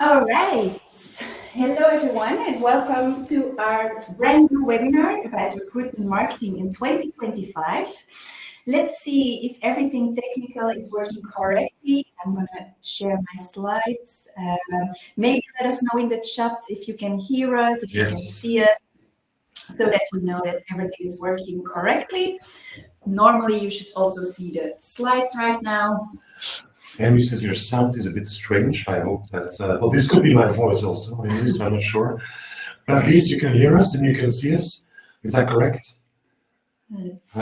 All right. Hello, everyone, and welcome to our brand new webinar about recruitment marketing in 2025. Let's see if everything technical is working correctly. I'm going to share my slides. Maybe let us know in the chat if you can hear us, if you can see us, so that we know that everything is working correctly. Normally, you should also see the slides right now. Henry says your sound is a bit strange. I hope that, well, this could be my voice also, maybe, so I'm not sure. But at least you can hear us and you can see us. Is that correct? Let's see.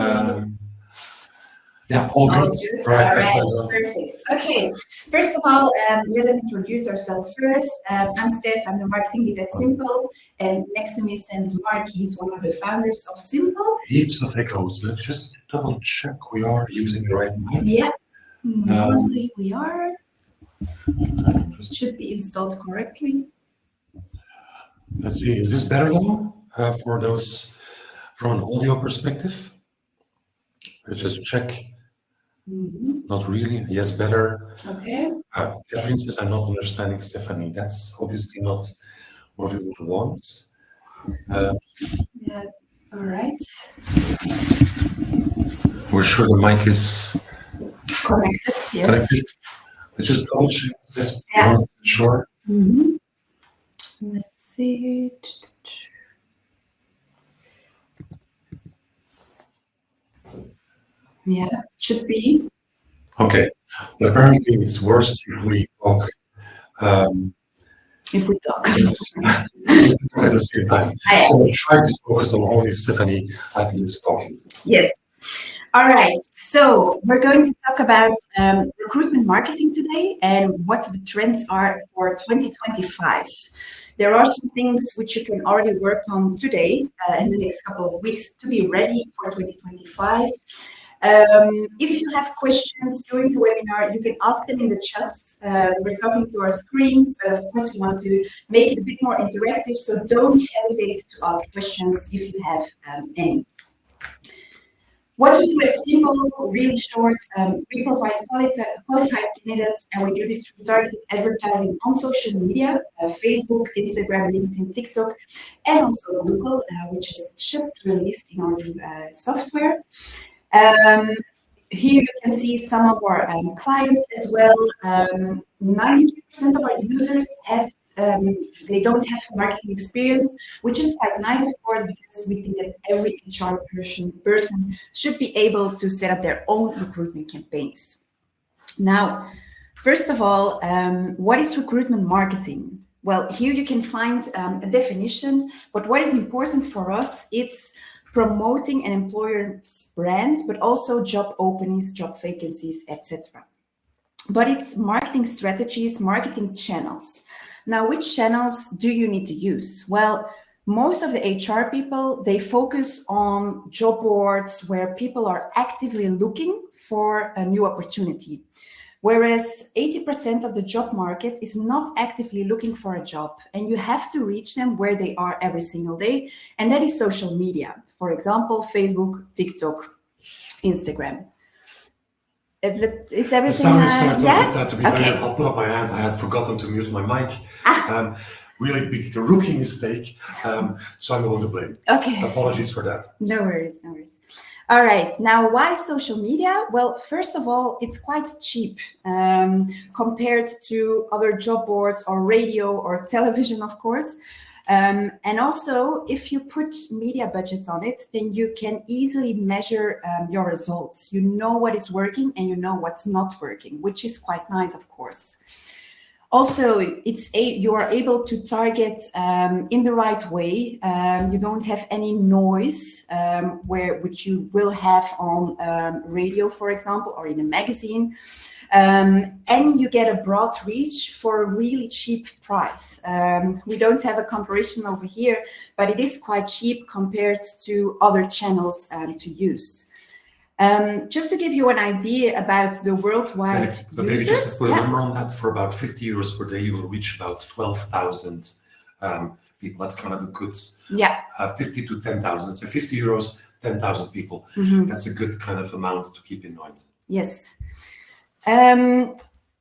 Yeah, all good. All right, perfect. Okay, first of all, let us introduce ourselves first. I'm Steph, I'm the marketing lead at Simple, and next to me stands Mark. He's one of the founders of Simple. Heaps of echoes. Let's just double check we are using the right mic. Yeah, normally we are. Should be installed correctly. Let's see, is this better though, for those from an audio perspective? Let's just check. Not really. Yes, better. Okay. Catherine says, I'm not understanding Stephanie. That's obviously not what we would want. Yeah, all right. We're sure the mic is connected, yes. Connected. Let's just double check that. Yeah. Sure. Let's see. Yeah, should be. Okay. Apparently, it's worse if we talk. If we talk. At the same time. So try to focus on only Stephanie having you talking. Yes. All right. So we're going to talk about recruitment marketing today and what the trends are for 2025. There are some things which you can already work on today in the next couple of weeks to be ready for 2025. If you have questions during the webinar, you can ask them in the chat. We're talking to our screens. Of course, we want to make it a bit more interactive, so don't hesitate to ask questions if you have any. What we do at Simple, really short, we provide qualified candidates, and we do this through targeted advertising on social media, Facebook, Instagram, LinkedIn, TikTok, and also Google, which is just released in our new software. Here you can see some of our clients as well. 93% of our users have they don't have marketing experience, which is quite nice, of course, because we think that every HR person should be able to set up their own recruitment campaigns. Now, first of all, what is recruitment marketing? Well, here you can find a definition, but what is important for us, it's promoting an employer's brand, but also job openings, job vacancies, etc. But it's marketing strategies, marketing channels. Now, which channels do you need to use? Well, most of the HR people, they focus on job boards where people are actively looking for a new opportunity. Whereas 80% of the job market is not actively looking for a job, and you have to reach them where they are every single day, and that is social media. For example, Facebook, TikTok, Instagram. Is everything? The sound is started. To be fair, I'll put up my hand. I had forgotten to mute my mic. Really big rookie mistake. So I'm the one to blame. Okay. Apologies for that. No worries, no worries. All right. Now, why social media? Well, first of all, it's quite cheap compared to other job boards or radio or television, of course. And also, if you put media budget on it, then you can easily measure your results. You know what is working and you know what's not working, which is quite nice, of course. Also, you are able to target in the right way. You don't have any noise, which you will have on radio, for example, or in a magazine. And you get a broad reach for a really cheap price. We don't have a comparison over here, but it is quite cheap compared to other channels to use. Just to give you an idea about the worldwide users. Maybe just to put a number on that, for about 50 euros per day, you will reach about 12,000 people. That's kind of a good 50 to 10,000. Let's say 50 euros, 10,000 people. That's a good kind of amount to keep in mind. Yes.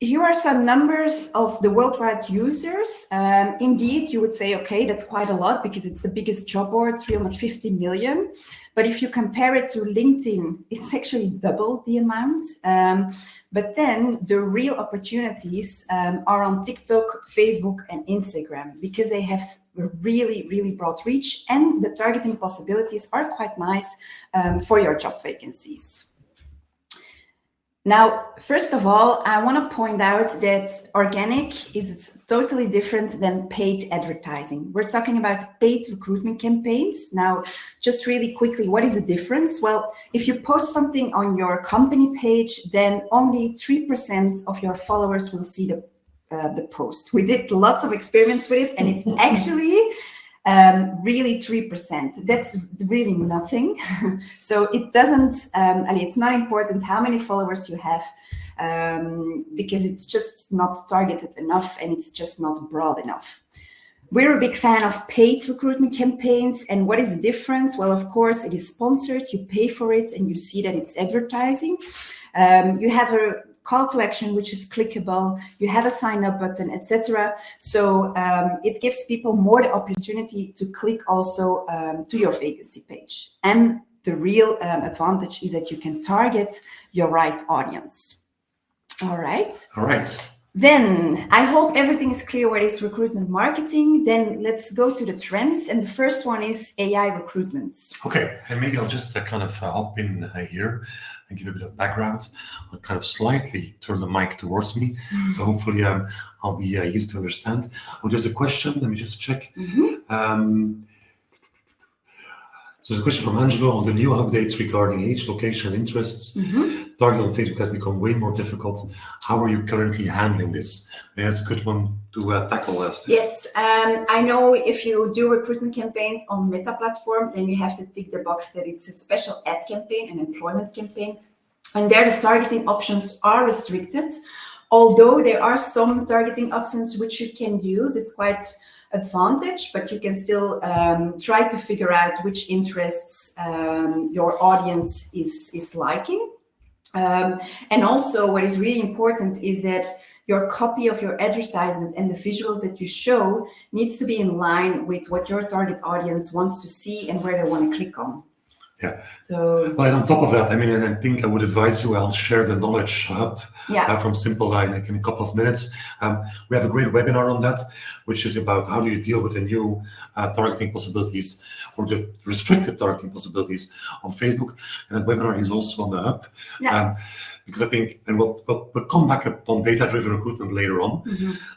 Here are some numbers of the worldwide users. Indeed, you would say, okay, that's quite a lot because it's the biggest job board, 350 million. But if you compare it to LinkedIn, it's actually double the amount. But then the real opportunities are on TikTok, Facebook, and Instagram because they have a really, really broad reach and the targeting possibilities are quite nice for your job vacancies. Now, first of all, I want to point out that organic is totally different than paid advertising. We're talking about paid recruitment campaigns. Now, just really quickly, what is the difference? Well, if you post something on your company page, then only 3% of your followers will see the post. We did lots of experiments with it, and it's actually really 3%. That's really nothing. So it doesn't, it's not important how many followers you have because it's just not targeted enough and it's just not broad enough. We're a big fan of paid recruitment campaigns. And what is the difference? Well, of course, it is sponsored, you pay for it and you see that it's advertising. You have a call to action, which is clickable, you have a sign up button, etc. So it gives people more the opportunity to click also to your vacancy page. And the real advantage is that you can target your right audience. All right. All right. Then I hope everything is clear what is recruitment marketing. Then let's go to the trends. And the first one is AI recruitment. Okay, and maybe I'll just kind of hop in here and give a bit of background. I'll kind of slightly turn the mic towards me. So hopefully I'll be easy to understand. Oh, there's a question. Let me just check. So there's a question from Angelo on the new updates regarding age, location, interests. Target on Facebook has become way more difficult. How are you currently handling this? Maybe that's a good one to tackle, Steph. Yes, I know if you do recruitment campaigns on Meta platform, then you have to tick the box that it's a special ad campaign, an employment campaign. And there the targeting options are restricted. Although there are some targeting options which you can use, it's quite advantage, but you can still try to figure out which interests your audience is liking. And also what is really important is that your copy of your advertisement and the visuals that you show needs to be in line with what your target audience wants to see and where they want to click on. Yeah. So, well, and on top of that, I mean, and I think I would advise you, I'll share the knowledge hub from Simple Line in a couple of minutes. We have a great webinar on that, which is about how do you deal with the new targeting possibilities or the restricted targeting possibilities on Facebook. And that webinar is also on the hub. Because I think, and we'll come back on data-driven recruitment later on.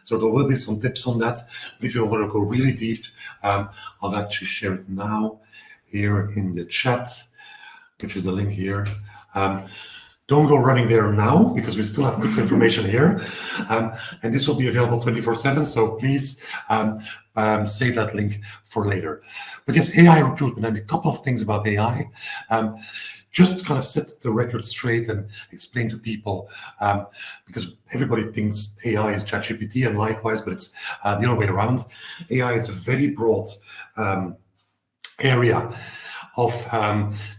So there will be some tips on that. If you want to go really deep, I'll actually share it now here in the chat, which is the link here. Don't go running there now because we still have good information here. And this will be available 24/7. So please save that link for later. But yes, AI recruitment, and a couple of things about AI. Just to kind of set the record straight and explain to people, because everybody thinks AI is ChatGPT and likewise, but it's the other way around. AI is a very broad area of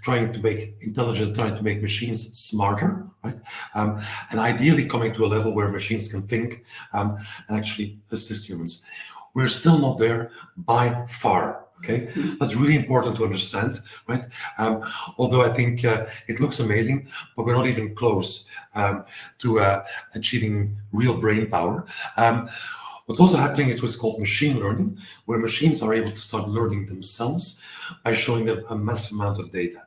trying to make intelligence, trying to make machines smarter, right? And ideally coming to a level where machines can think and actually assist humans. We're still not there by far. Okay, that's really important to understand, right? Although I think it looks amazing, but we're not even close to achieving real brain power. What's also happening is what's called machine learning, where machines are able to start learning themselves by showing them a massive amount of data.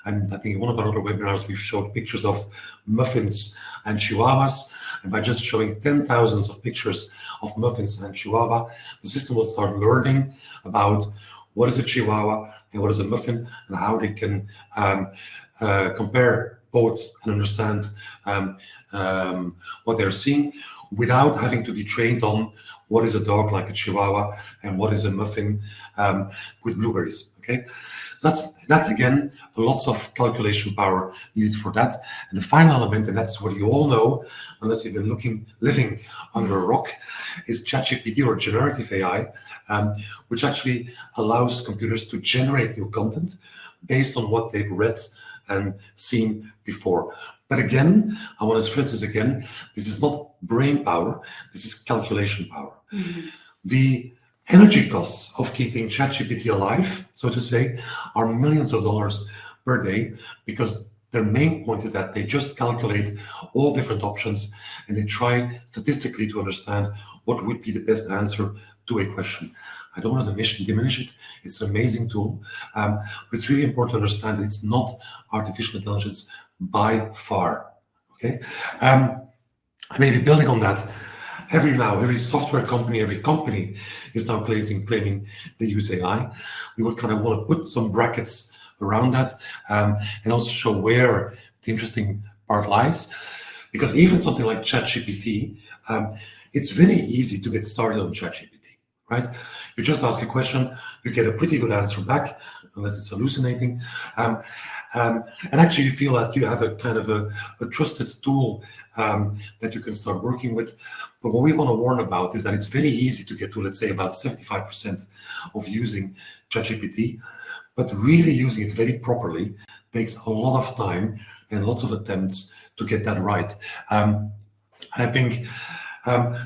And I think in one of our other webinars, we've showed pictures of muffins and chihuahuas. And by just showing 10,000s of pictures of muffins and chihuahua, the system will start learning about what is a chihuahua and what is a muffin and how they can compare both and understand what they're seeing without having to be trained on what is a dog like a chihuahua and what is a muffin with blueberries. Okay, that's again lots of calculation power needed for that. And the final element, and that's what you all know, unless you've been living under a rock, is ChatGPT or generative AI, which actually allows computers to generate new content based on what they've read and seen before. But again, I want to stress this again, this is not brain power, this is calculation power. The energy costs of keeping ChatGPT alive, so to say, are millions of dollars per day, because their main point is that they just calculate all different options and they try statistically to understand what would be the best answer to a question. I don't want to diminish it. It's an amazing tool, but it's really important to understand that it's not artificial intelligence by far. Okay, maybe building on that, every software company, every company is now claiming they use AI. We would kind of want to put some brackets around that, and also show where the interesting part lies. Because even something like ChatGPT, it's very easy to get started on ChatGPT, right? You just ask a question, you get a pretty good answer back, unless it's hallucinating. And actually you feel that you have a kind of a trusted tool that you can start working with. But what we want to warn about is that it's very easy to get to, let's say, about 75% of using ChatGPT, but really using it very properly takes a lot of time and lots of attempts to get that right. I think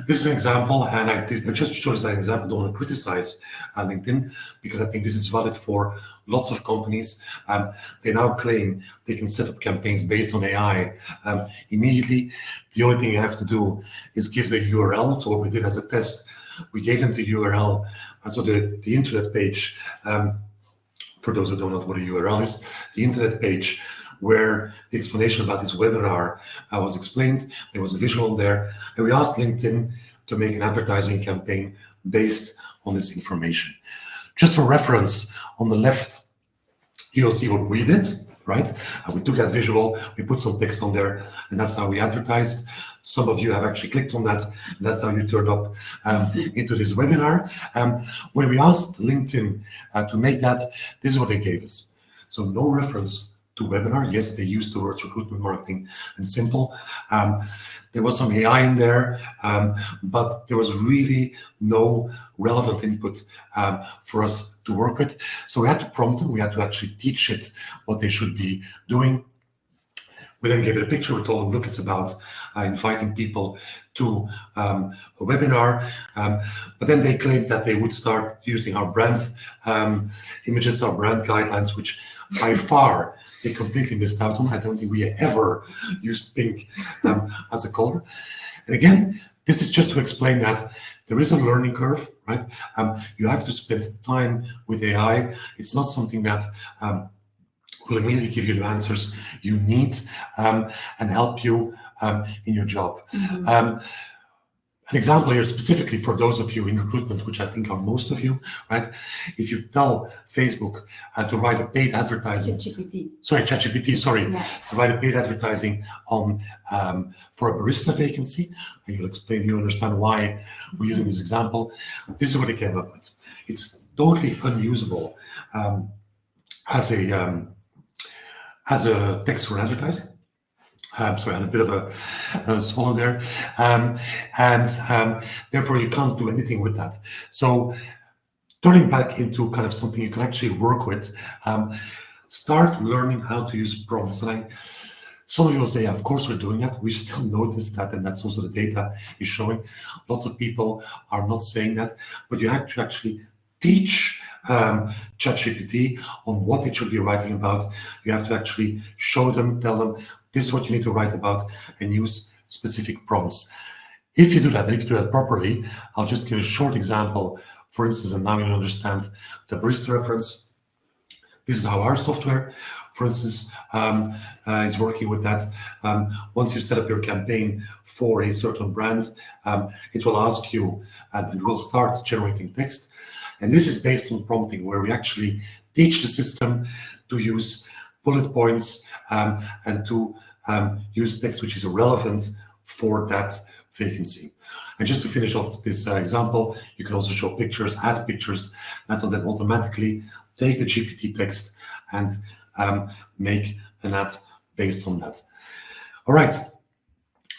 this is an example, and I just showed as an example. I don't want to criticize LinkedIn, because I think this is valid for lots of companies. They now claim they can set up campaigns based on AI immediately. The only thing you have to do is give the URL. So what we did as a test, we gave them the URL, so the internet page. For those who don't know what a URL is, the internet page where the explanation about this webinar was explained. There was a visual on there, and we asked LinkedIn to make an advertising campaign based on this information. Just for reference, on the left, you'll see what we did, right? We took that visual, we put some text on there, and that's how we advertised. Some of you have actually clicked on that, and that's how you turned up into this webinar. When we asked LinkedIn to make that, this is what they gave us. So no reference to webinar. Yes, they used the words recruitment, marketing, and simple. There was some AI in there, but there was really no relevant input for us to work with. So we had to prompt them. We had to actually teach it what they should be doing. We then gave it a picture. We told them, look, it's about inviting people to a webinar. But then they claimed that they would start using our brand images, our brand guidelines, which by far they completely missed out on. I don't think we ever used pink as a color. And again, this is just to explain that there is a learning curve, right? You have to spend time with AI. It's not something that will immediately give you the answers you need and help you in your job. An example here specifically for those of you in recruitment, which I think are most of you, right? If you tell Facebook to write a paid advertising, ChatGPT, to write a paid advertising on for a barista vacancy, and you'll understand why we're using this example. This is what it came up with. It's totally unusable as a text for advertising. Sorry, I had a bit of a swallow there. Therefore you can't do anything with that. So turning back into kind of something you can actually work with, start learning how to use prompts. And some of you will say, of course we're doing that. We still notice that, and that's also the data is showing. Lots of people are not saying that, but you have to actually teach ChatGPT on what it should be writing about. You have to actually show them, tell them, this is what you need to write about, and use specific prompts. If you do that, and if you do that properly, I'll just give a short example. For instance, and now you understand the barista reference. This is how our software, for instance, is working with that. Once you set up your campaign for a certain brand, it will ask you, and it will start generating text. And this is based on prompting, where we actually teach the system to use bullet points and to use text which is relevant for that vacancy. And just to finish off this example, you can also show pictures, add pictures, that will then automatically take the GPT text and make an ad based on that. All right.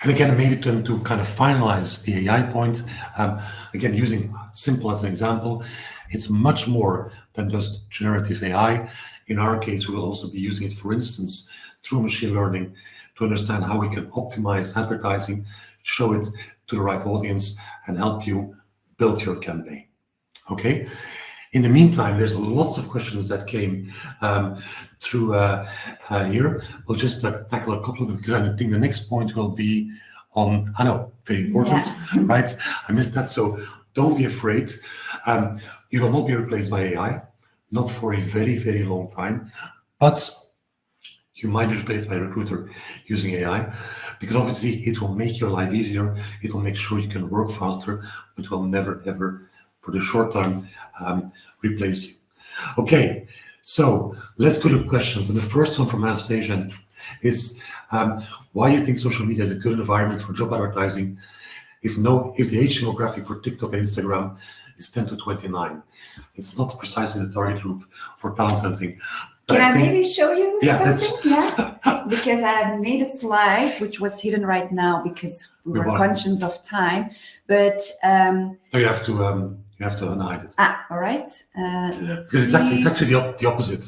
And again, maybe to kind of finalize the AI point, again, using simple as an example, it's much more than just generative AI. In our case, we will also be using it, for instance, through machine learning to understand how we can optimize advertising, show it to the right audience, and help you build your campaign. Okay. In the meantime, there's lots of questions that came through here. We'll just tackle a couple of them because I think the next point will be on, I know, very important, right? I missed that. So don't be afraid. You will not be replaced by AI, not for a very, very long time, but you might be replaced by a recruiter using AI, because obviously it will make your life easier. It will make sure you can work faster, but will never, ever, for the short term, replace you. Okay, so let's go to questions. And the first one from Anastasia is, why do you think social media is a good environment for job advertising if the age demographic for TikTok and Instagram is 10 to 29? It's not precisely the target group for talent hunting. Can I maybe show you something? Because I made a slide which was hidden right now because we were conscious of time. But no, you have to unhide it. All right. Because it's actually the opposite.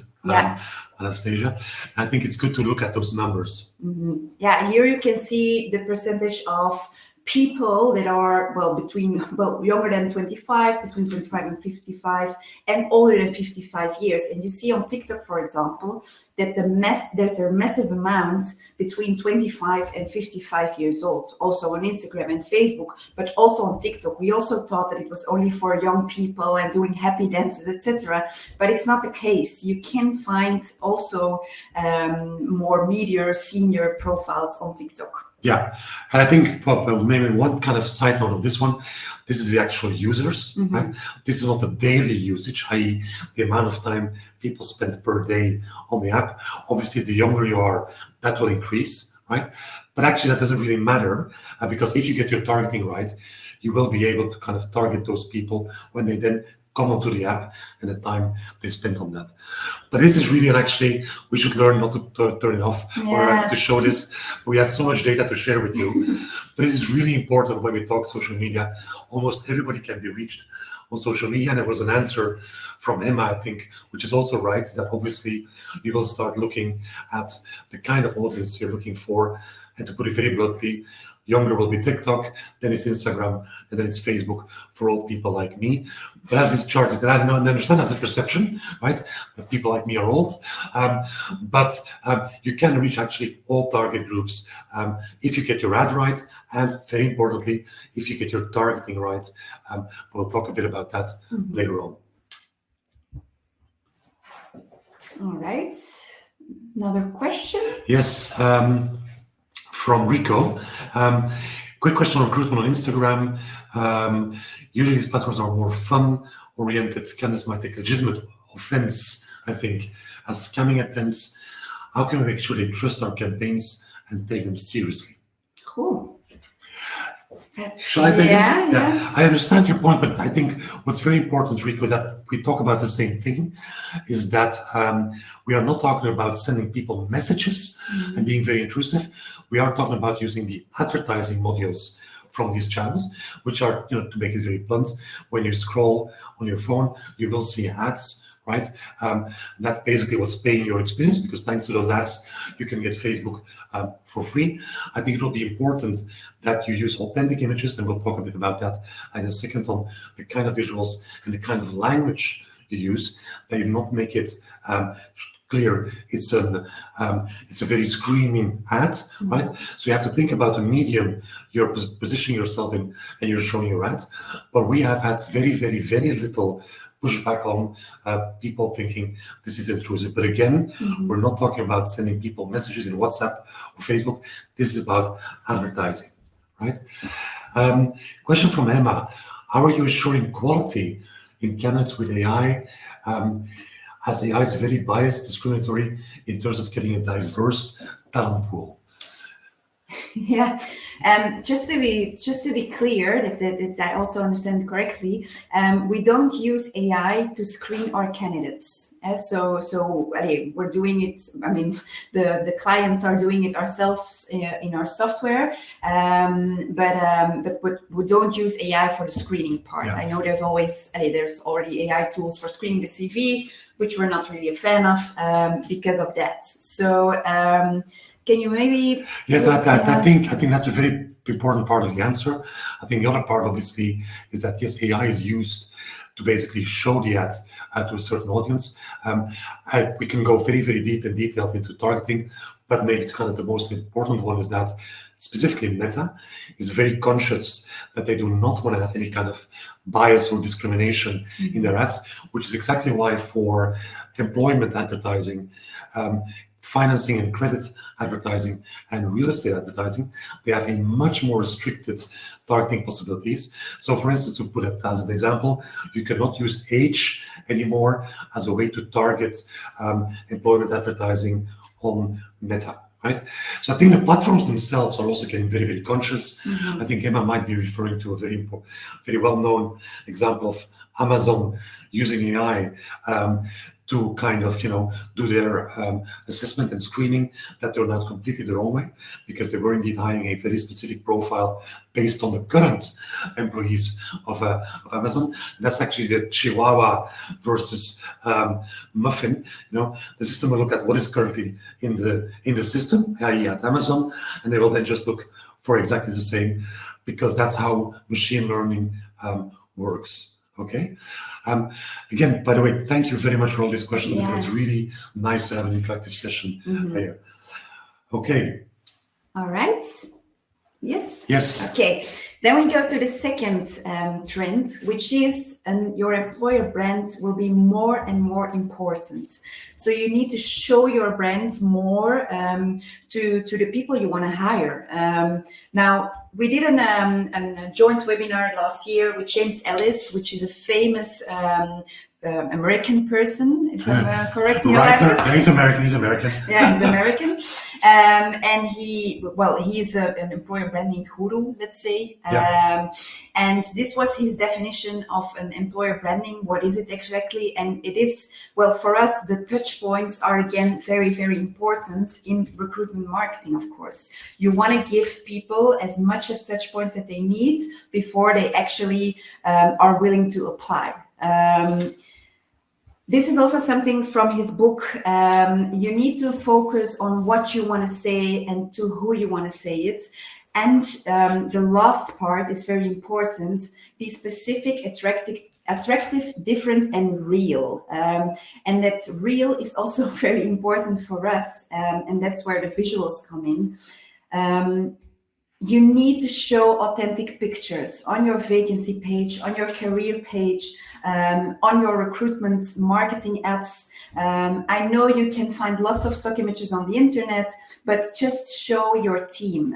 Anastasia. I think it's good to look at those numbers. Yeah, here you can see the percentage of people that are younger than 25, between 25 and 55, and older than 55 years. And you see on TikTok, for example, that there's a massive amount between 25 and 55 years old. Also on Instagram and Facebook, but also on TikTok. We also thought that it was only for young people and doing happy dances, etc. But it's not the case. You can find also more senior profiles on TikTok. Yeah, and I think maybe one kind of side note on this one, this is the actual users, right? This is not the daily usage, i.e. the amount of time people spend per day on the app. Obviously, the younger you are, that will increase, right? But actually, that doesn't really matter because if you get your targeting right, you will be able to kind of target those people when they then come onto the app and the time they spent on that. But this is really, and actually, we should learn not to turn it off or to show this. We have so much data to share with you. But this is really important when we talk social media. Almost everybody can be reached on social media. And there was an answer from Emma, I think, which is also right, is that obviously you will start looking at the kind of audience you're looking for. And to put it very bluntly, younger will be TikTok, then it's Instagram, and then it's Facebook for old people like me. But as this chart is, and I don't understand as a perception, right, that people like me are old. But you can reach actually all target groups if you get your ad right, and very importantly, if you get your targeting right. We'll talk a bit about that later on. All right. Another question? Yes. From Rico. Quick question on recruitment on Instagram. Usually these platforms are more fun-oriented. Scanners might take legitimate offense, I think, as scamming attempts. How can we make sure they trust our campaigns and take them seriously? Cool. Shall I take this? Yeah. I understand your point, but I think what's very important, Rico, is that we talk about the same thing, is that we are not talking about sending people messages and being very intrusive. We are talking about using the advertising modules from these channels, which are, to make it very blunt, when you scroll on your phone, you will see ads, right? And that's basically what's paying your experience, because thanks to those ads, you can get Facebook for free. I think it will be important that you use authentic images, and we'll talk a bit about that in a second, on the kind of visuals and the kind of language you use, that you not make it clear it's a very screaming ad, right? So you have to think about the medium you're positioning yourself in and you're showing your ad. But we have had very, very, very little pushback on people thinking this is intrusive. But again, we're not talking about sending people messages in WhatsApp or Facebook. This is about advertising, right? Question from Emma. How are you assuring quality in candidates with AI? As AI is very biased, discriminatory in terms of getting a diverse talent pool. Yeah, just to be clear that I also understand correctly, we don't use AI to screen our candidates. So we're doing it. I mean, the clients are doing it ourselves in our software, but we don't use AI for the screening part. I know there's already AI tools for screening the CV, which we're not really a fan of because of that. So Can you maybe? Yes, I think that's a very important part of the answer. I think the other part, obviously, is that yes, AI is used to basically show the ad to a certain audience. We can go very, very deep and detailed into targeting, but maybe kind of the most important one is that specifically Meta is very conscious that they do not want to have any kind of bias or discrimination in their ads, which is exactly why for employment advertising, financing and credit advertising and real estate advertising, they have a much more restricted targeting possibilities. So for instance, to put it as an example, you cannot use age anymore as a way to target employment advertising on Meta, right? So I think the platforms themselves are also getting very, very conscious. I think Emma might be referring to a very well-known example of Amazon using AI to kind of, do their assessment and screening that turned out completely the wrong way, because they were indeed hiring a very specific profile based on the current employees of Amazon. And that's actually the Chihuahua versus Muffin. The system will look at what is currently in the system, i.e. at Amazon, and they will then just look for exactly the same, because that's how machine learning works. Okay. Again, by the way, thank you very much for all these questions. Yeah. Because it's really nice to have an interactive session here. Okay. All right. Yes. Yes. Okay. Then we go to the second trend, which is your employer brand will be more and more important. So you need to show your brand more to the people you want to hire. Now, we did a joint webinar last year with James Ellis, which is a famous American person, if I'm correct. Writer. Yeah, he's American. Yeah, he's American. And he's an employer branding guru, let's say. And this was his definition of an employer branding. What is it exactly? And it is, well, for us, the touch points are again very, very important in recruitment marketing, of course. You want to give people as much as touch points that they need before they actually are willing to apply. This is also something from his book. You need to focus on what you want to say and to who you want to say it. And the last part is very important. Be specific, attractive, different, and real. And that real is also very important for us. And that's where the visuals come in. You need to show authentic pictures on your vacancy page, on your career page, on your recruitment marketing ads. I know you can find lots of stock images on the internet, but just show your team.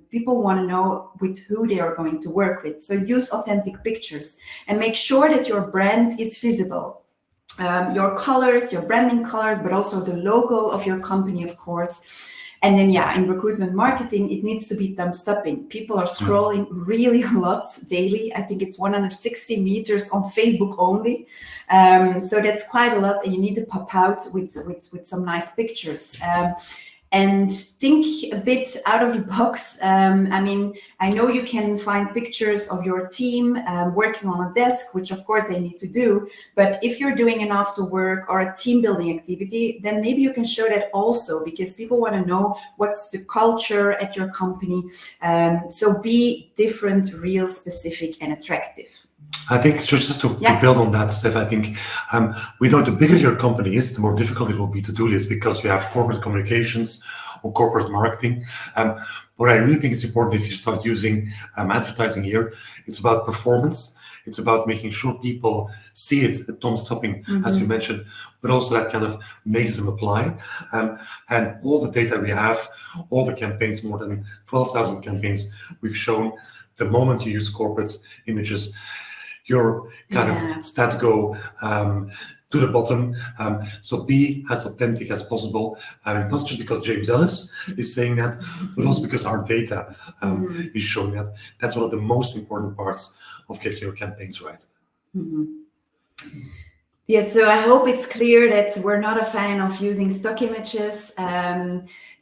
People want to know with who they are going to work with. So use authentic pictures and make sure that your brand is visible. Your colors, your branding colors, but also the logo of your company, of course. And then, in recruitment marketing, it needs to be thumb-stopping. People are scrolling really a lot daily. I think it's 160 meters on Facebook only. So that's quite a lot, and you need to pop out with some nice pictures. And think a bit out of the box. I mean, I know you can find pictures of your team working on a desk, which of course they need to do. But if you're doing an after work or a team building activity, then maybe you can show that also, because people want to know what's the culture at your company. So be different, real, specific, and attractive. I think just to build on that, Steph, I think we know the bigger your company is, the more difficult it will be to do this, because you have corporate communications or corporate marketing. What I really think is important, if you start using advertising here, it's about performance. It's about making sure people see it, the thumb-stopping, as we mentioned, but also that kind of makes them apply. And all the data we have, all the campaigns, more than 12,000 campaigns we've shown, the moment you use corporate images, your kind of stats go to the bottom. So be as authentic as possible. Not just because James Ellis is saying that, but also because our data is showing that. That's one of the most important parts of getting your campaigns right. Yes, so I hope it's clear that we're not a fan of using stock images.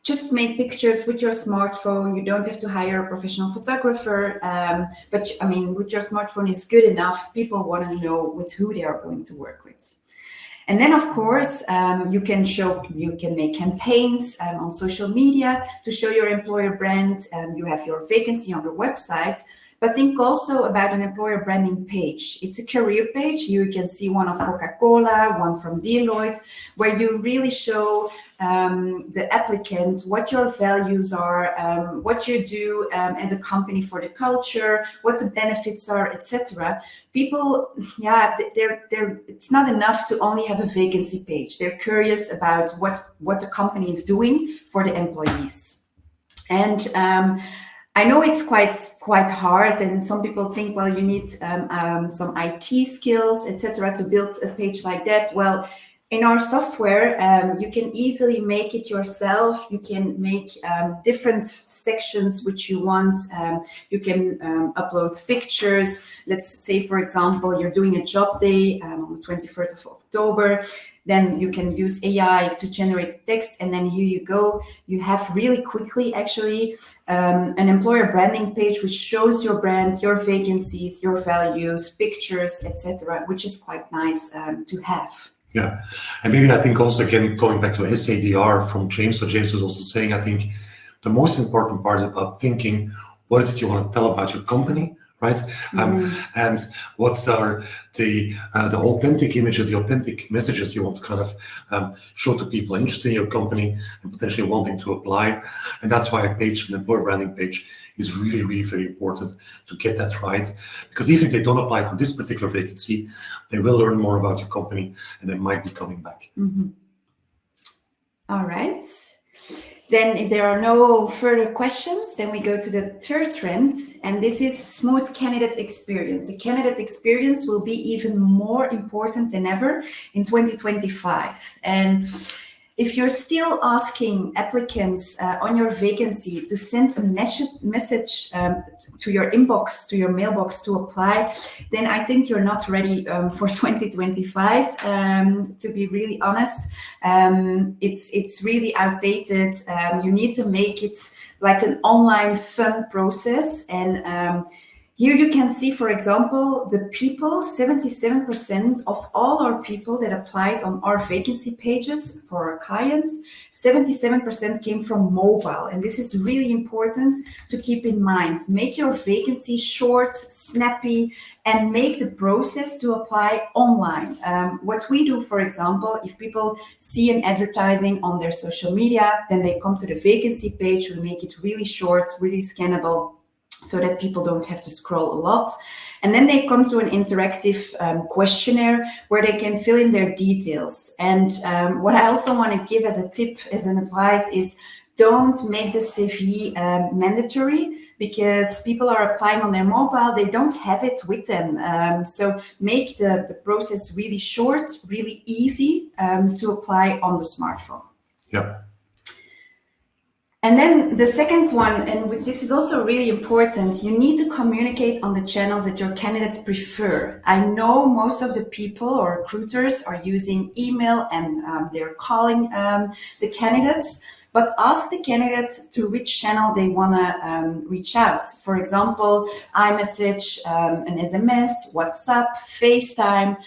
Just make pictures with your smartphone. You don't have to hire a professional photographer. But I mean, with your smartphone is good enough. People want to know with who they are going to work with. And then, of course, you can make campaigns on social media to show your employer brand. You have your vacancy on your website, but think also about an employer branding page. It's a career page. Here you can see one of Coca-Cola, one from Deloitte, where you really show the applicant what your values are, what you do as a company for the culture, what the benefits are, etc. People, it's not enough to only have a vacancy page. They're curious about what the company is doing for the employees. And I know it's quite hard, and some people think, well, you need some IT skills, etc., to build a page like that. Well, in our software, you can easily make it yourself. You can make different sections which you want. You can upload pictures. Let's say, for example, you're doing a job day on the 21st of October. Then you can use AI to generate text, and then here you go. You have really quickly, actually, an employer branding page which shows your brand, your vacancies, your values, pictures, etc., which is quite nice to have. Yeah, and maybe I think also, again, going back to SADR from James, what James was also saying, I think the most important part is about thinking, what is it you want to tell about your company, right? And what are the authentic images, the authentic messages you want to kind of show to people interested in your company and potentially wanting to apply. And that's why an employer branding page is really, really very important to get that right. Because even if they don't apply for this particular vacancy, they will learn more about your company and they might be coming back. All right. Then if there are no further questions, then we go to the third trend, and this is smooth candidate experience. The candidate experience will be even more important than ever in 2025. And if you're still asking applicants on your vacancy to send a message to your inbox, to your mailbox to apply, then I think you're not ready for 2025. To be really honest, it's really outdated. You need to make it like an online fun process. And here you can see, for example, the people, 77% of all our people that applied on our vacancy pages for our clients, 77% came from mobile. And this is really important to keep in mind. Make your vacancy short, snappy, and make the process to apply online. What we do, for example, if people see an advertising on their social media, then they come to the vacancy page. We make it really short, really scannable, so that people don't have to scroll a lot. And then they come to an interactive questionnaire where they can fill in their details. And what I also want to give as a tip, as an advice, is don't make the CV mandatory, because people are applying on their mobile, they don't have it with them. So make the process really short, really easy to apply on the smartphone. Yeah. And then the second one, and this is also really important, you need to communicate on the channels that your candidates prefer. I know most of the people or recruiters are using email and they're calling the candidates, but ask the candidate to which channel they want to reach out. For example, iMessage, an SMS, WhatsApp, FaceTime.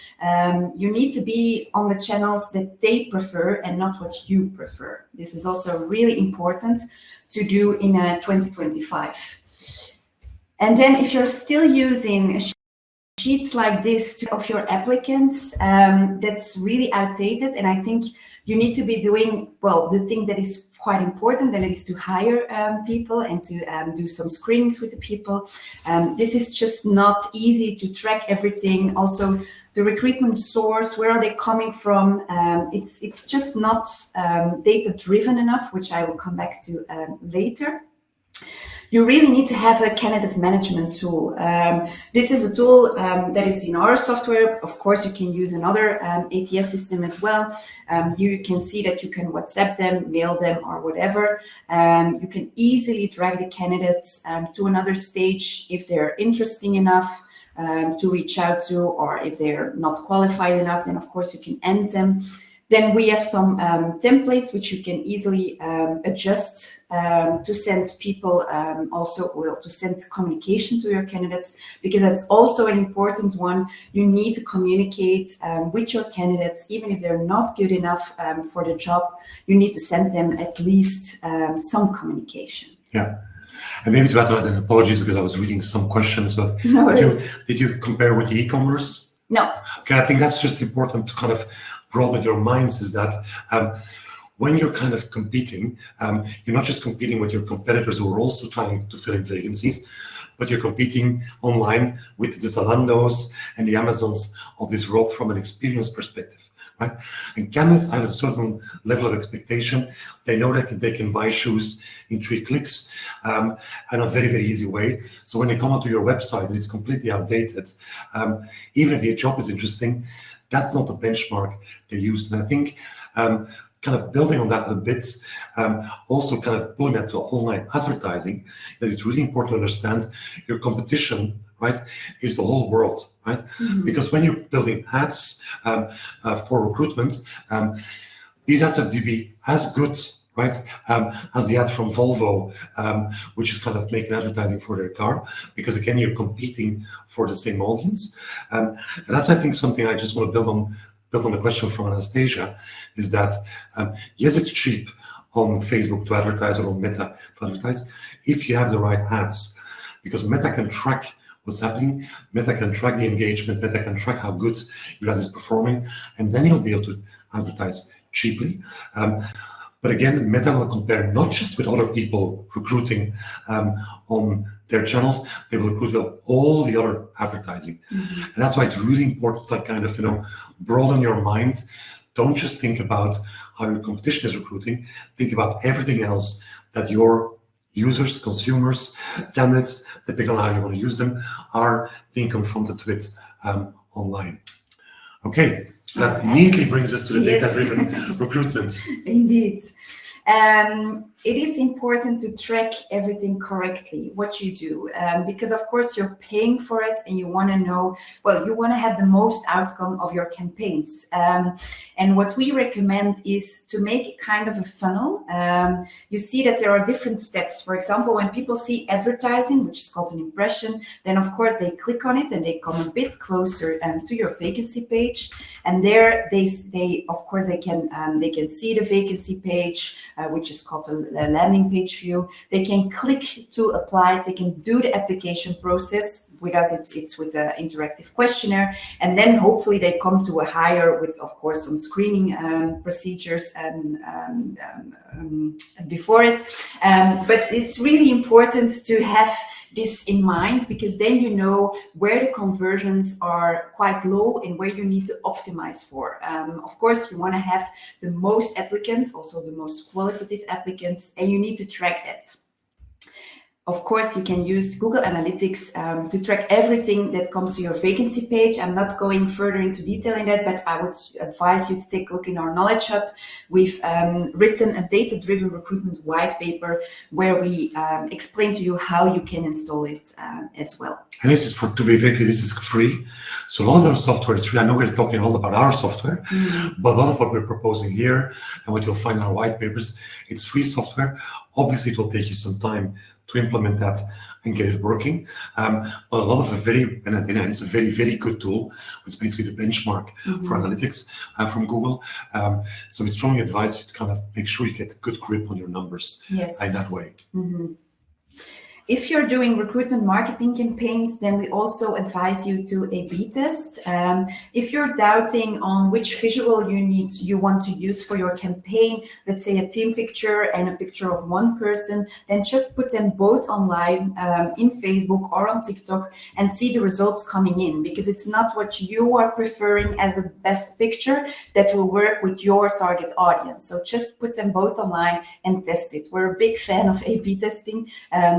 You need to be on the channels that they prefer and not what you prefer. This is also really important to do in 2025. And then if you're still using sheets like this of your applicants, that's really outdated. And I think you need to be doing, well, the thing that is quite important, and it is to hire people and to do some screenings with the people. This is just not easy to track everything. Also, the recruitment source, where are they coming from? It's just not data driven enough, which I will come back to later. You really need to have a candidate management tool. This is a tool that is in our software. Of course, you can use another ATS system as well. Here you can see that you can WhatsApp them, mail them, or whatever. You can easily drag the candidates to another stage if they're interesting enough to reach out to, or if they're not qualified enough, then of course you can end them. Then we have some templates which you can easily adjust to send people to send communication to your candidates, because that's also an important one. You need to communicate with your candidates, even if they're not good enough for the job. You need to send them at least some communication. Yeah. And maybe to add to that, and apologies because I was reading some questions, but did you compare with e-commerce? No. Okay, I think that's just important to kind of broaden your minds, is that when you're kind of competing, you're not just competing with your competitors who are also trying to fill in vacancies, but you're competing online with the Zalandos and the Amazons of this world from an experience perspective. Right? And candidates have a certain level of expectation. They know that they can buy shoes in 3 clicks and a very, very easy way. So when they come onto your website and it's completely outdated, even if the job is interesting, that's not the benchmark they used. And I think kind of building on that a bit, also kind of pulling that to online advertising, that it's really important to understand your competition, right, is the whole world, right? Mm-hmm. Because when you're building ads for recruitment, these ads have to be as good, right, as the ad from Volvo, which is kind of making advertising for their car, because again, you're competing for the same audience. And that's, I think, something I just want to build on the question from Anastasia, is that, yes, it's cheap on Facebook to advertise or on Meta to advertise, if you have the right ads, because Meta can track what's happening, Meta can track the engagement, Meta can track how good your ad is performing, and then you'll be able to advertise cheaply. But again, Meta will compare not just with other people recruiting on their channels, they will recruit with all the other advertising. Mm-hmm. And that's why it's really important to kind of, broaden your mind. Don't just think about how your competition is recruiting, think about everything else that your users, consumers, candidates, depending on how you want to use them, are being confronted with online. Okay, so that neatly brings us to the data-driven recruitment. Indeed. It is important to track everything correctly, what you do, because of course you're paying for it and you want to know, you want to have the most outcome of your campaigns. And what we recommend is to make kind of a funnel. You see that there are different steps. For example, when people see advertising, which is called an impression, then of course they click on it and they come a bit closer to your vacancy page. And there they can see the vacancy page, which is called a landing page view. They can click to apply. They can do the application process. With us, it's with an interactive questionnaire, and then hopefully they come to a hire with, of course, some screening procedures before it. But it's really important to have this in mind, because then you know where the conversions are quite low and where you need to optimize for. Of course, you want to have the most applicants, also the most qualitative applicants, and you need to track that. Of course, you can use Google Analytics to track everything that comes to your vacancy page. I'm not going further into detail in that, but I would advise you to take a look in our Knowledge Hub. We've written a data-driven recruitment white paper where we explain to you how you can install it as well. And this is, to be very clear, this is free. So a lot of our software is free. I know we're talking a lot about our software, but a lot of what we're proposing here and what you'll find in our white papers, it's free software. Obviously, it will take you some time to implement that and get it working. But a lot of it's a very, very good tool. It's basically the benchmark for analytics from Google. So we strongly advise you to kind of make sure you get a good grip on your numbers in that way. Mm-hmm. If you're doing recruitment marketing campaigns, then we also advise you to A/B test. If you're doubting on which visual you want to use for your campaign, let's say a team picture and a picture of one person, then just put them both online in Facebook or on TikTok and see the results coming in, because it's not what you are preferring as a best picture that will work with your target audience. So just put them both online and test it. We're a big fan of A/B testing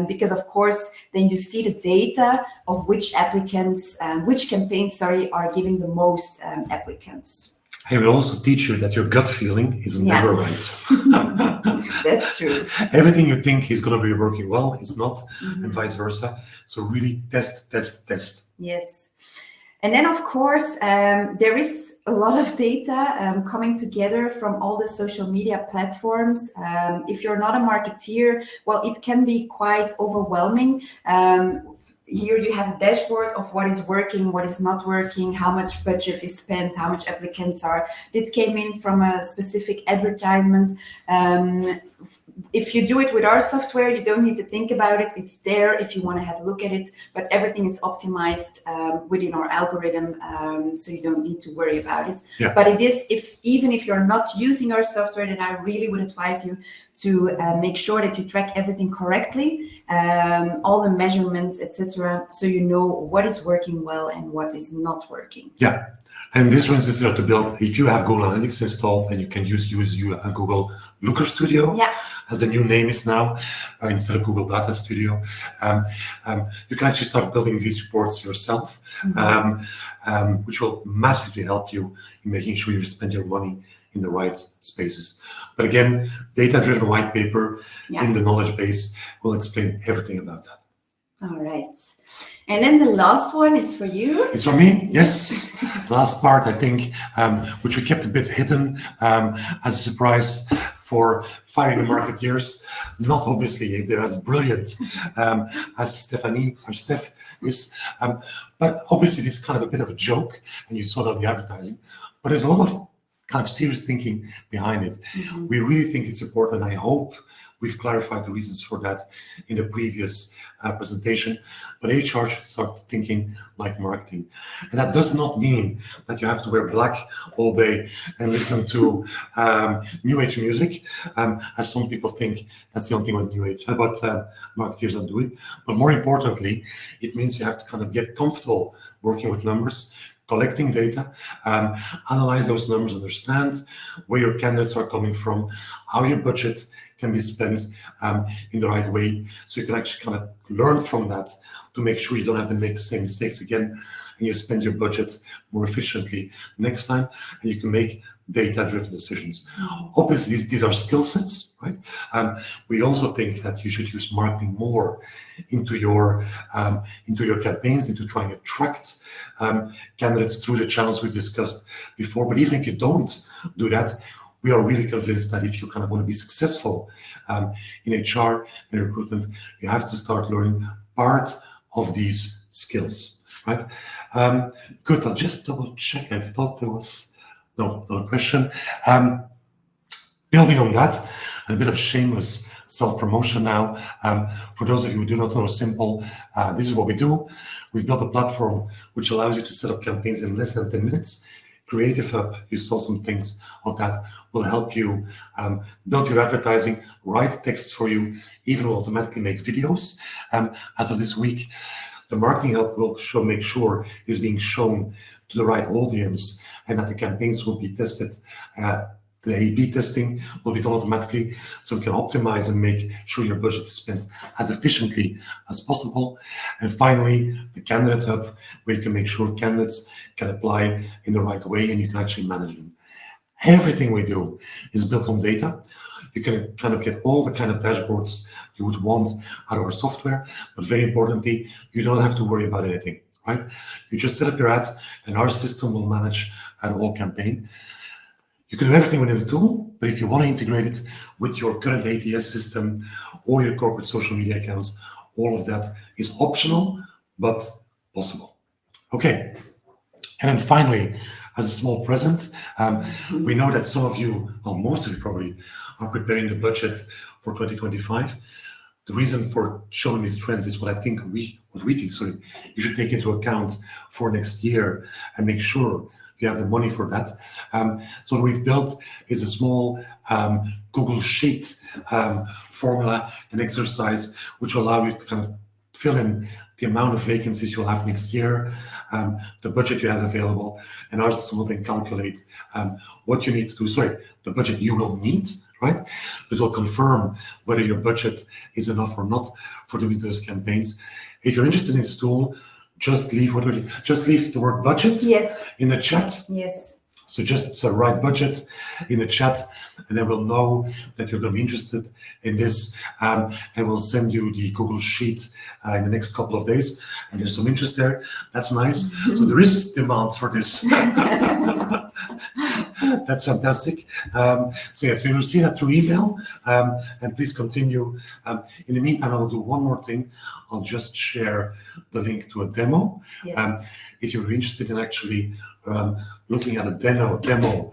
because of course, then you see the data of which campaigns, are giving the most applicants. I will also teach you that your gut feeling is never right. That's true. Everything you think is going to be working well is not, and vice versa. So really test. Yes. And then, of course, there is a lot of data coming together from all the social media platforms. If you're not a marketeer, well, it can be quite overwhelming. Here you have a dashboard of what is working, what is not working, how much budget is spent, how much applicants are. This came in from a specific advertisement. If you do it with our software, you don't need to think about it. It's there if you want to have a look at it, but everything is optimized within our algorithm, so you don't need to worry about it. Yeah. But it is, even if you're not using our software, then I really would advise you to make sure that you track everything correctly, all the measurements, etc., so you know what is working well and what is not working. Yeah. And this runs is to build, if you have Google Analytics installed, then you can use Google Looker Studio, as the new name is now, instead of Google Data Studio. You can actually start building these reports yourself, which will massively help you in making sure you spend your money in the right spaces. But again, data-driven white paper in the knowledge base will explain everything about that. All right. And then the last one is for you. It's for me, yes. Last part, I think, which we kept a bit hidden as a surprise for firing the marketeers. Not obviously if they're as brilliant as Stephanie or Steph is, but obviously this is kind of a bit of a joke, and you saw that in the advertising. But there's a lot of kind of serious thinking behind it. We really think it's important. I hope we've clarified the reasons for that in the previous presentation, but HR should start thinking like marketing. And that does not mean that you have to wear black all day and listen to New Age music, as some people think that's the only thing what New Age, what marketeers are doing. But more importantly, it means you have to kind of get comfortable working with numbers, collecting data, analyze those numbers, understand where your candidates are coming from, how your budget can be spent in the right way, so you can actually kind of learn from that to make sure you don't have to make the same mistakes again, and you spend your budget more efficiently next time, and you can make data-driven decisions. Obviously, these are skill sets, right? We also think that you should use marketing more into your campaigns, into trying to attract candidates through the channels we discussed before. But even if you don't do that, we are really convinced that if you kind of want to be successful in HR and recruitment, you have to start learning part of these skills, right? Good, I'll just double check. I thought there was, no, not a question. Building on that, a bit of shameless self-promotion now. For those of you who do not know Simple, this is what we do. We've built a platform which allows you to set up campaigns in less than 10 minutes. Creative Hub, you saw some things of that, will help you build your advertising, write texts for you, even will automatically make videos. As of this week, the Marketing Hub will make sure it's being shown to the right audience and that the campaigns will be tested. The A/B testing will be done automatically, so we can optimize and make sure your budget is spent as efficiently as possible. And finally, the Candidate Hub, where you can make sure candidates can apply in the right way and you can actually manage them. Everything we do is built on data. You can kind of get all the kind of dashboards you would want out of our software, but very importantly, you don't have to worry about anything, right? You just set up your ad and our system will manage an whole campaign. You can do everything within the tool, but if you want to integrate it with your current ATS system or your corporate social media accounts, all of that is optional, but possible. Okay, and then finally, as a small present, we know that some of you, well, most of you probably, are preparing the budget for 2025. The reason for showing these trends is what we think, sorry, you should take into account for next year and make sure you have the money for that. So what we've built is a small Google Sheet formula and exercise, which will allow you to kind of fill in the amount of vacancies you'll have next year, the budget you have available, and our system will then calculate what you need to do. Sorry, the budget you will need, right? It will confirm whether your budget is enough or not for doing those campaigns. If you're interested in this tool, just leave the word budget in the chat. Yes. So just write budget in the chat, and then we'll know that you're going to be interested in this, and we'll send you the Google Sheet in the next couple of days. And there's some interest there. That's nice. So there is demand for this. That's fantastic. So yes, you will see that through email, and please continue. In the meantime, I will do one more thing. I'll just share the link to a demo. Yes. If you're interested in actually looking at a demo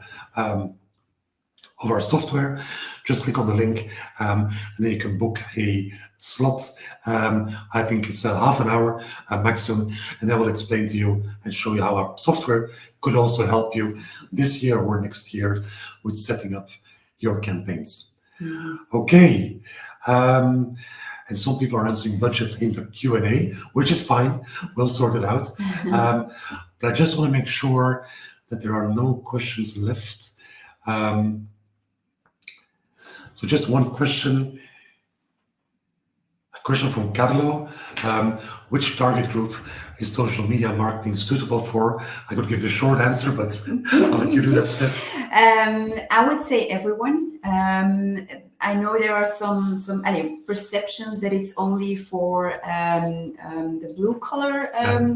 of our software, just click on the link, and then you can book a slot. I think it's half an hour maximum, and that will explain to you and show you how our software could also help you this year or next year with setting up your campaigns. Okay. And some people are answering budgets in the Q&A, which is fine. We'll sort it out. But I just want to make sure that there are no questions left. So just one question. A question from Carlo. Which target group is social media marketing suitable for? I could give the short answer, but I'll let you do that, Steph. I would say everyone. I know there are some perceptions that it's only for the blue collar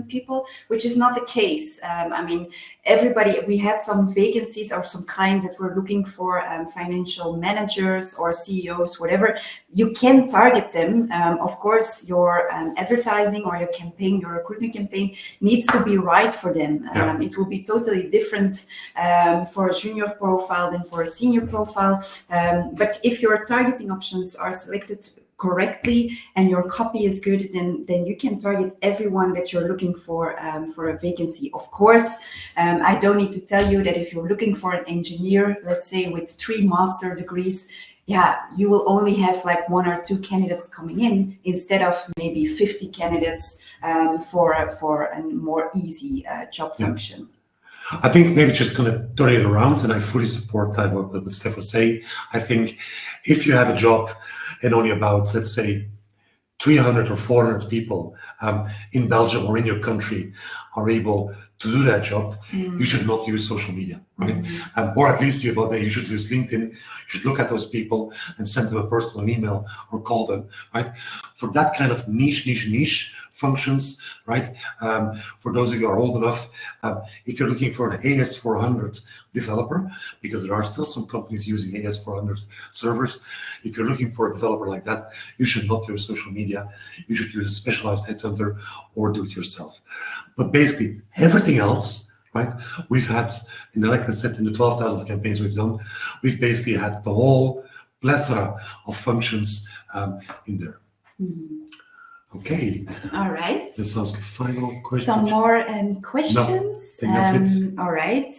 people, which is not the case. I mean, everybody, we had some vacancies or some clients that were looking for financial managers or CEOs, whatever. You can target them. Of course, your advertising or your campaign, your recruitment campaign needs to be right for them. It will be totally different for a junior profile than for a senior profile. But if your targeting options are selected correctly and your copy is good, then you can target everyone that you're looking for a vacancy. Of course, I don't need to tell you that if you're looking for an engineer, let's say with 3 master degrees, you will only have like 1 or 2 candidates coming in instead of maybe 50 candidates for a more easy job function. I think maybe just going to turn it around, and I fully support that what Steph was saying. I think if you have a job and only about, let's say, 300 or 400 people in Belgium or in your country are able to do that job, you should not use social media, right? Or at least you should use LinkedIn. You should look at those people and send them a personal email or call them, right? For that kind of niche functions, right? For those of you who are old enough, if you're looking for an AS400 developer, because there are still some companies using AS400 servers, if you're looking for a developer like that, you should not use social media. You should use a specialized headhunter or do it yourself. But basically everything else, right? We've had, like I said, in the 12,000 campaigns we've done, we've basically had the whole plethora of functions in there. Okay. All right. Let's ask a final question. Some more questions. No, I think that's it. All right.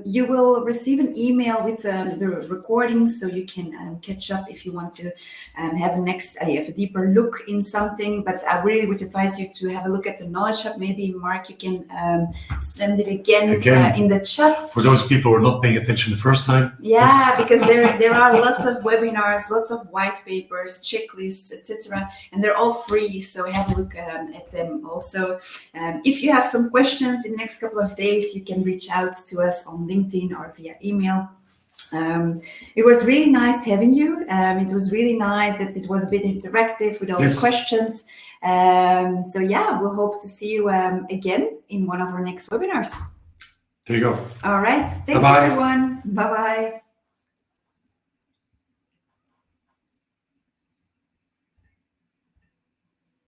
You will receive an email with the recording, so you can catch up if you want to have a deeper look in something. But I really would advise you to have a look at the Knowledge Hub. Maybe, Mark, you can send it again in the chat. For those people who are not paying attention the first time. Yeah, because there are lots of webinars, lots of white papers, checklists, etc., and they're all free. So have a look at them also. If you have some questions in the next couple of days, you can reach out to us on LinkedIn or via email. It was really nice having you. It was really nice that it was a bit interactive with all the questions. So yeah, we'll hope to see you again in one of our next webinars. There you go. All right. Thanks, everyone. Bye-bye.